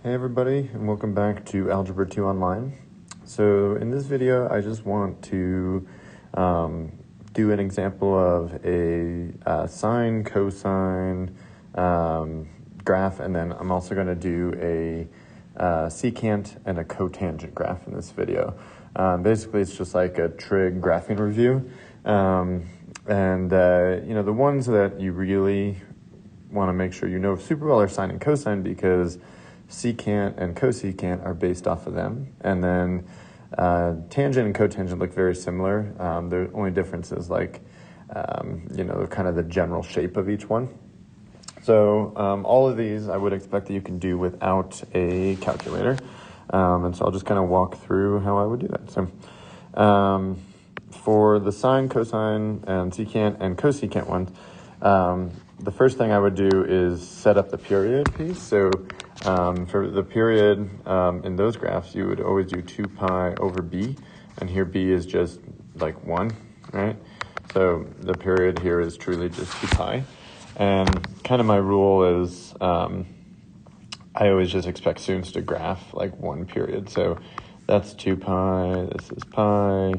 Hey everybody, and welcome back to Algebra 2 Online. So in this video, I just want to do an example of a sine, cosine graph, and then I'm also going to do a secant and a cotangent graph in this video. Basically, it's just like a trig graphing review. The ones that you really want to make sure you know super well are sine and cosine, because secant and cosecant are based off of them. And then tangent and cotangent look very similar. The only difference is kind of the general shape of each one. So all of these I would expect that you can do without a calculator. And so I'll just kind of walk through how I would do that. So for the sine, cosine, and secant and cosecant ones, the first thing I would do is set up the period piece. So for the period in those graphs, you would always do 2 pi over b, and here b is just like 1, right? So the period here is truly just 2 pi. And kind of my rule is I always just expect students to graph like one period. So that's 2 pi, this is pi,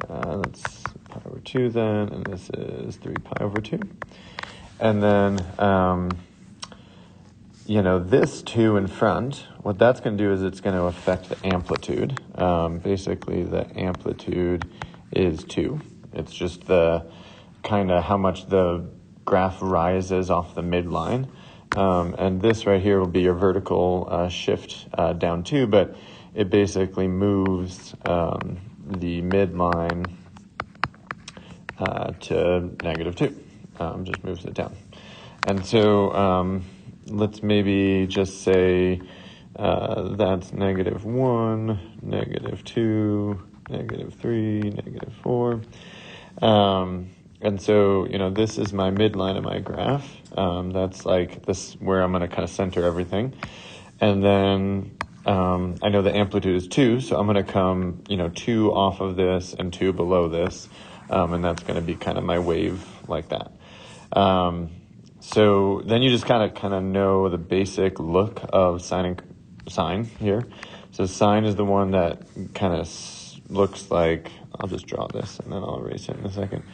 that's pi over 2 then, and this is 3 pi over 2. And then, this 2 in front, what that's going to do is it's going to affect the amplitude. Basically, the amplitude is 2. It's just the kind of how much the graph rises off the midline. And this right here will be your vertical shift down 2, but it basically moves the midline to -2. Just moves it down. And so let's maybe just say that's -1, -2, -3, -4. And so, this is my midline of my graph. That's like this where I'm going to kind of center everything. And then I know the amplitude is 2, so I'm going to come, 2 off of this and 2 below this. And that's going to be kind of my wave like that. So then you just kind of know the basic look of sine here. So sine is the one that kind of looks like, I'll just draw this and then I'll erase it in a second.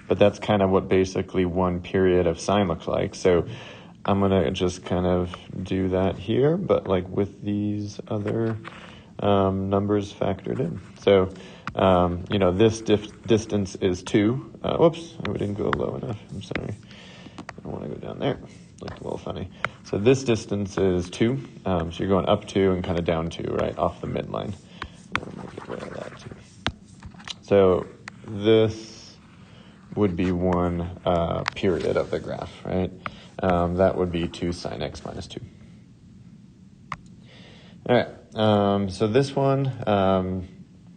But that's kind of what basically one period of sine looks like. So I'm going to just kind of do that here, but like with these other numbers factored in. So, this distance is 2. Whoops, we didn't go low enough. I'm sorry. I don't want to go down there. Looked a little funny. So this distance is 2. So you're going up 2 and kind of down 2, right, off the midline. I'm going to get rid of that too. So this would be one period of the graph, right? That would be 2 sine x minus 2. All right. So this one,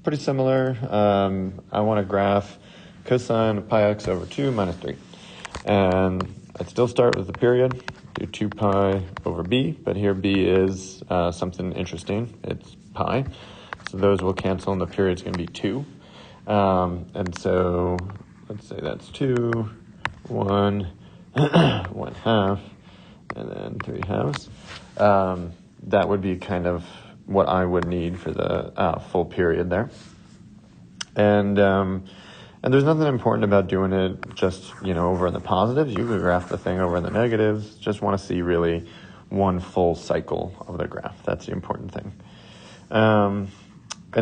pretty similar. I want to graph cosine of pi x over 2 minus 3. And I'd still start with the period, do 2 pi over b, but here b is something interesting. It's pi. So those will cancel, and the period's going to be 2. And so let's say that's 2, 1, 1 half, and then 3 halves. That would be kind of what I would need for the full period there. And there's nothing important about doing it just, over in the positives. You could graph the thing over in the negatives. Just want to see really one full cycle of the graph. That's the important thing. And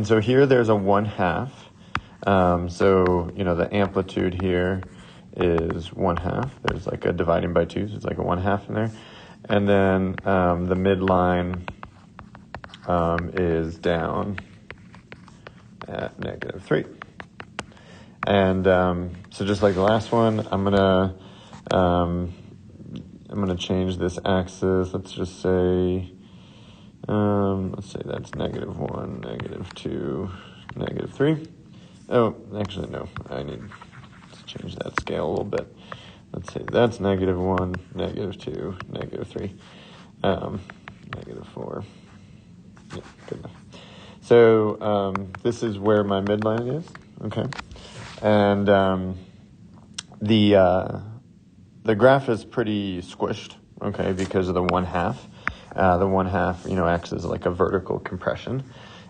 so here there's a 1 half. So, the amplitude here is 1 half. There's like a dividing by 2, so it's like a 1 half in there. And then the midline is down at -3. And so just like the last one, I'm gonna change this axis. Let's just say that's -1, -2, -3. Oh, actually no, I need to change that scale a little bit. Let's say that's -1, -2, -3, -4. Yeah, good enough. So this is where my midline is. Okay. And the graph is pretty squished, okay, because of the 1 half. the 1/2, acts as like a vertical compression.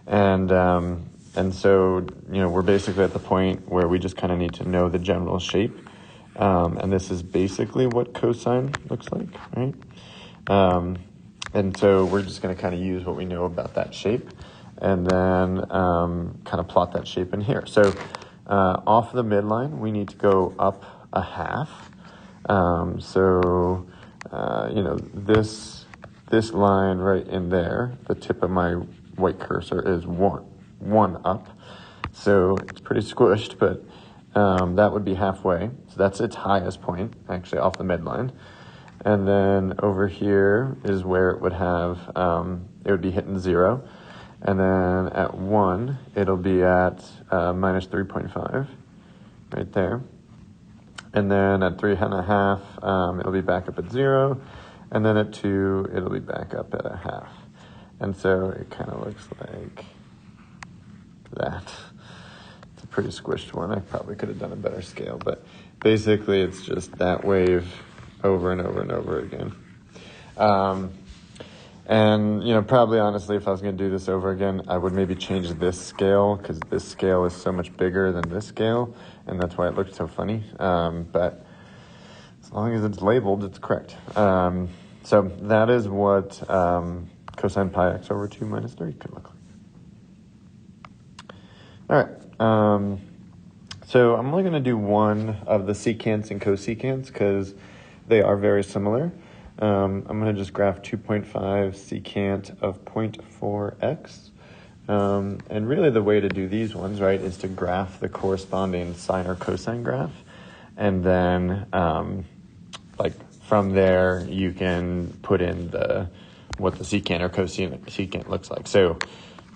And so, we're basically at the point where we just kind of need to know the general shape. And this is basically what cosine looks like, right? And so we're just going to kind of use what we know about that shape and then kind of plot that shape in here. So off the midline, we need to go up a half. This line right in there, the tip of my white cursor is one up. So it's pretty squished, but that would be halfway. So that's its highest point, actually, off the midline. And then over here is where it would have, it would be hitting 0. And then at 1, it'll be at minus 3.5, right there. And then at 3.5, it'll be back up at 0. And then at 2, it'll be back up at a half. And so it kind of looks like that. It's a pretty squished one. I probably could have done a better scale, but basically it's just that wave over and over and over again. And probably honestly, if I was going to do this over again, I would maybe change this scale, because this scale is so much bigger than this scale, and that's why it looked so funny. But as long as it's labeled, it's correct. So that is what cosine pi x over 2 minus 3 could look like. All right. So I'm only going to do one of the secants and cosecants because they are very similar. I'm going to just graph 2.5 secant of 0.4x. And really the way to do these ones, right, is to graph the corresponding sine or cosine graph. And then, from there, you can put in what the secant or cosecant looks like. So I'll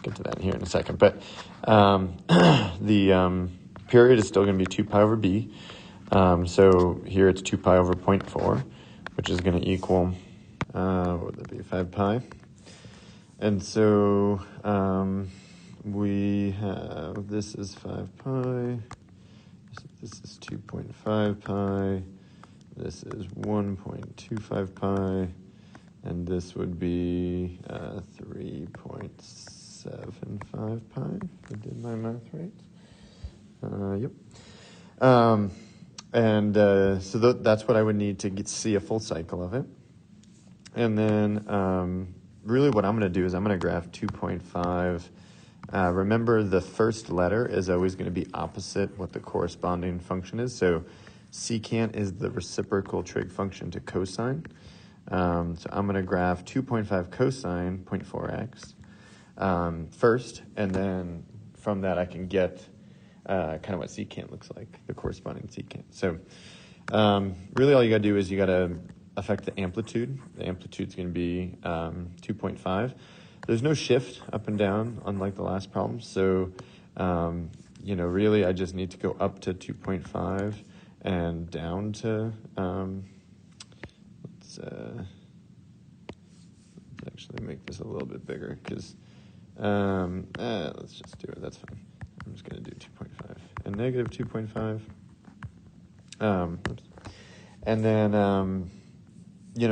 get to that here in a second. But the period is still going to be 2 pi over b. So here it's 2 pi over 0.4, which is going to equal, what would that be, 5 pi. And so we have, this is 5 pi, this is 2.5 pi, this is 1.25 pi, and this would be 3.75 pi, if I did my math right. Yep. So that's what I would need to see a full cycle of it. And then really what I'm going to do is I'm going to graph 2.5. Remember, the first letter is always going to be opposite what the corresponding function is. So secant is the reciprocal trig function to cosine. So I'm going to graph 2.5 cosine 0.4x first, and then from that I can get kind of what secant looks like, the corresponding secant. So really all you got to do is you got to affect the amplitude. The amplitude's going to be 2.5. There's no shift up and down, unlike the last problem. So, really I just need to go up to 2.5 and down to, let's actually make this a little bit bigger, because, let's just do it, that's fine. I'm just going to do 2.5 and negative 2.5. And then,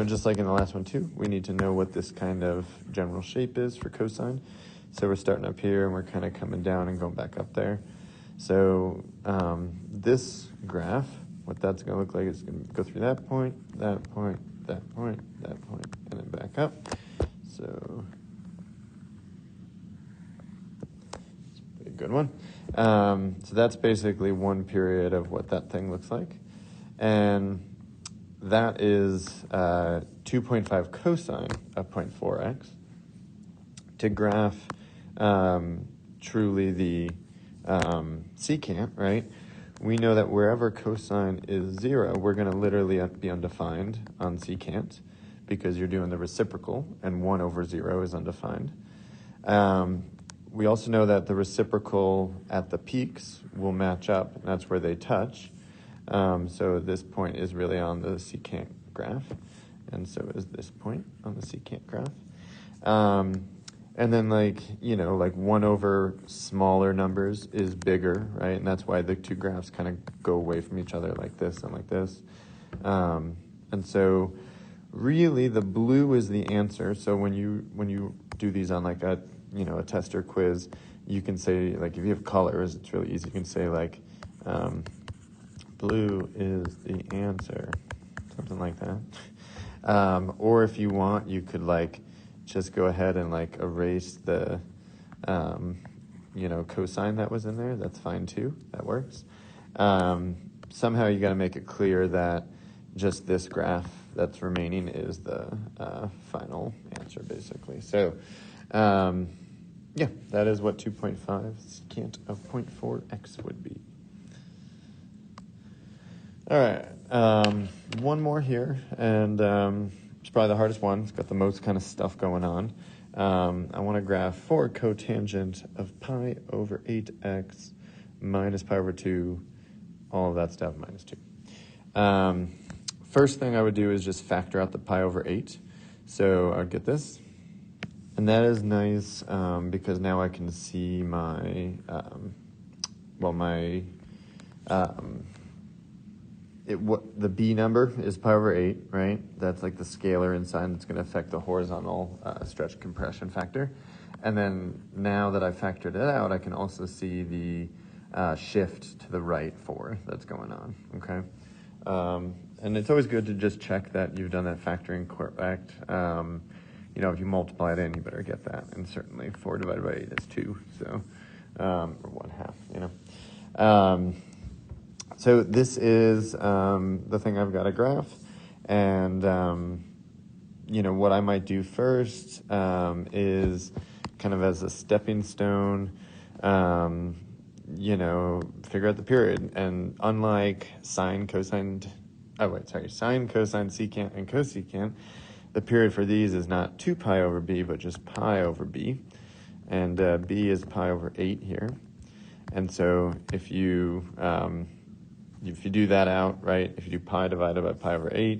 just like in the last one too, we need to know what this kind of general shape is for cosine. So we're starting up here and we're kind of coming down and going back up there. So this graph, what that's going to look like is going to go through that point, that point, that point, that point, and then back up. So it's a pretty good one. So that's basically one period of what that thing looks like. And that is 2.5 cosine of 0.4x. To graph truly the secant, right, we know that wherever cosine is 0, we're going to literally be undefined on secant because you're doing the reciprocal, and 1 over 0 is undefined. We also know that the reciprocal at the peaks will match up, and that's where they touch. So this point is really on the secant graph, and so is this point on the secant graph. And then 1 over smaller numbers is bigger, right? And that's why the two graphs kind of go away from each other like this and like this. And so really the blue is the answer. So when you do these on like a test or quiz, you can say, like, if you have colors, it's really easy. You can say like blue is the answer, something like that. Or if you want, you could like just go ahead and like erase the cosine that was in there. That's fine too. That works. Somehow you got to make it clear that just this graph that's remaining is the final answer, basically. So, yeah, that is what 2.5 secant of 0.4x would be. All right, one more here, and it's probably the hardest one. It's got the most kind of stuff going on. I want to graph 4 cotangent of pi over 8x minus pi over 2, all of that stuff minus 2. First thing I would do is just factor out the pi over 8. So I would get this. And that is nice because now I can see my, the b number is pi over 8, right? That's like the scalar inside that's going to affect the horizontal stretch compression factor. And then now that I've factored it out, I can also see the shift to the right 4 that's going on, okay? And it's always good to just check that you've done that factoring correct. If you multiply it in, you better get that. And certainly 4 divided by 8 is 2, so, or 1/2, So this is the thing I've got to graph. And, what I might do first is kind of as a stepping stone, figure out the period. And unlike sine, cosine, secant, and cosecant, the period for these is not 2 pi over b, but just pi over b. And b is pi over 8 here. And so if you do that out, right, if you do pi divided by pi over 8,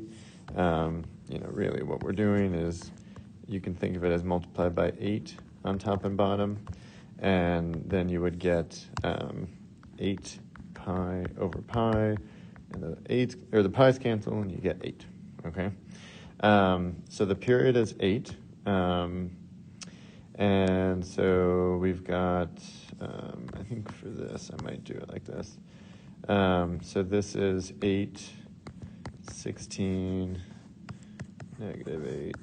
really what we're doing is you can think of it as multiplied by 8 on top and bottom, and then you would get 8 pi over pi, and the pi's cancel, and you get 8, okay? So the period is 8, and so we've got, I think for this, I might do it like this. So this is 8, 16, negative 8,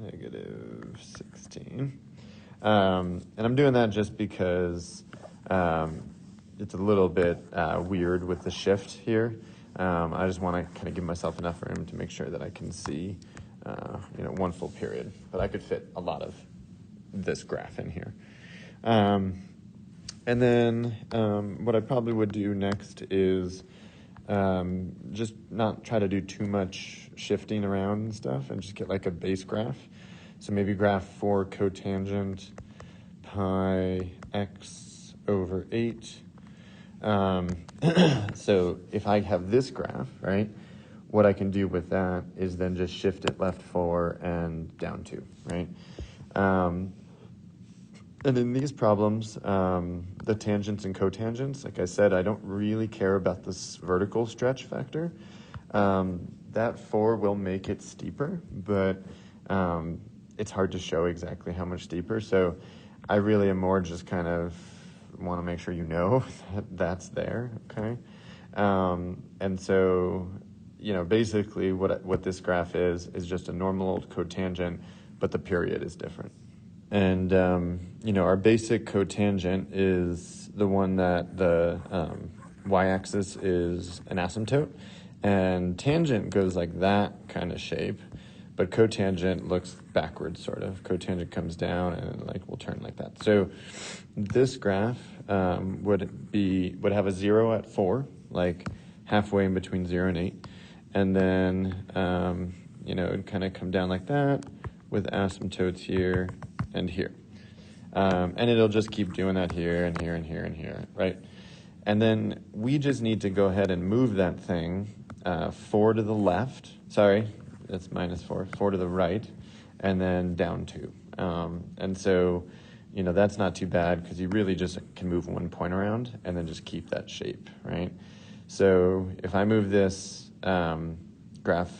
negative 16. And I'm doing that just because it's a little bit weird with the shift here. I just want to kind of give myself enough room to make sure that I can see, one full period. But I could fit a lot of this graph in here. And then what I probably would do next is just not try to do too much shifting around and stuff and just get like a base graph. So maybe graph 4 cotangent pi x over 8. So if I have this graph, right, what I can do with that is then just shift it left 4 and down 2, right? And in these problems, the tangents and cotangents, like I said, I don't really care about this vertical stretch factor. That 4 will make it steeper, but it's hard to show exactly how much steeper. So I really am more just kind of want to make sure you know that that's there, okay? And so, basically what this graph is just a normal old cotangent, but the period is different. And, our basic cotangent is the one that the y-axis is an asymptote, and tangent goes like that kind of shape, but cotangent looks backwards, sort of. Cotangent comes down and will turn like that. So this graph would have a 0 at 4, like halfway in between 0 and 8, and then it would kind of come down like that with asymptotes here and here. And it'll just keep doing that here and here and here and here, right? And then we just need to go ahead and move that thing 4 to the left. Sorry, that's minus 4. 4 to the right, and then down 2. And so, that's not too bad because you really just can move 1 point around and then just keep that shape, right? So if I move this graph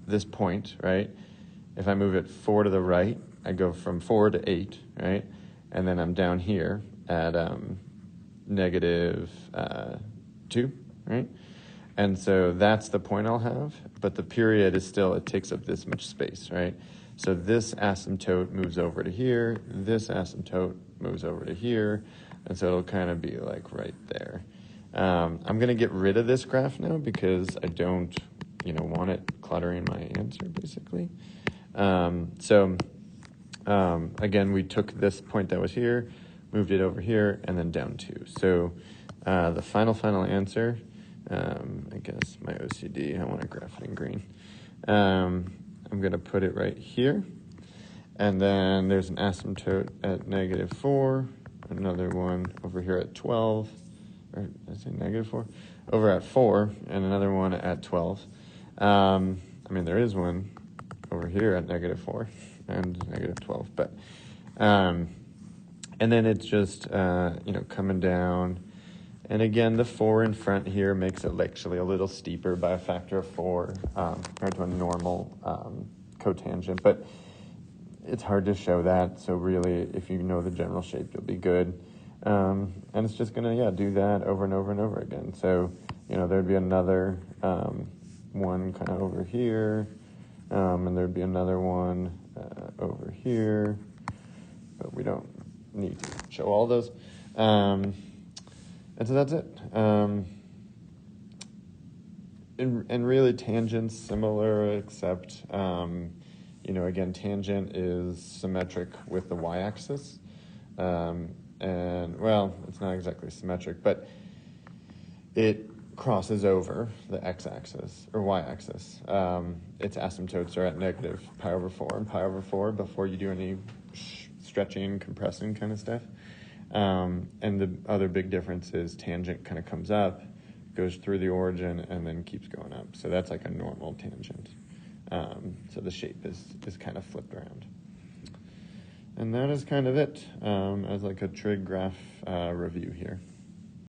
this point, right? If I move it 4 to the right, I go from 4 to 8, right? And then I'm down here at negative 2, right? And so that's the point I'll have, but the period is still, it takes up this much space, right? So this asymptote moves over to here, this asymptote moves over to here, and so it'll kind of be like right there. I'm going to get rid of this graph now because I don't, want it cluttering my answer, basically. Again, we took this point that was here, moved it over here, and then down 2. So the final answer, I guess my OCD, I want to graph it in green. I'm going to put it right here. And then there's an asymptote at negative 4, another one over here at 12, or did I say negative 4? Over at 4, and another one at 12. There is one over here at negative 4 and negative 12, but, and then it's just, coming down. And again, the 4 in front here makes it actually a little steeper by a factor of 4 compared to a normal cotangent, but it's hard to show that. So really, if you know the general shape, you'll be good. And it's just gonna, do that over and over and over again. So, there'd be another one kind of over here, and there'd be another one over here, but we don't need to show all those. And so that's it. And really, tangent's similar, except, again, tangent is symmetric with the y-axis. And, well, it's not exactly symmetric, but it crosses over the x-axis, or y-axis. Its asymptotes are at negative pi over 4 and pi over 4 before you do any stretching, compressing kind of stuff. And the other big difference is tangent kind of comes up, goes through the origin, and then keeps going up. So that's like a normal tangent. So the shape is kind of flipped around. And that is kind of it as like a trig graph review here.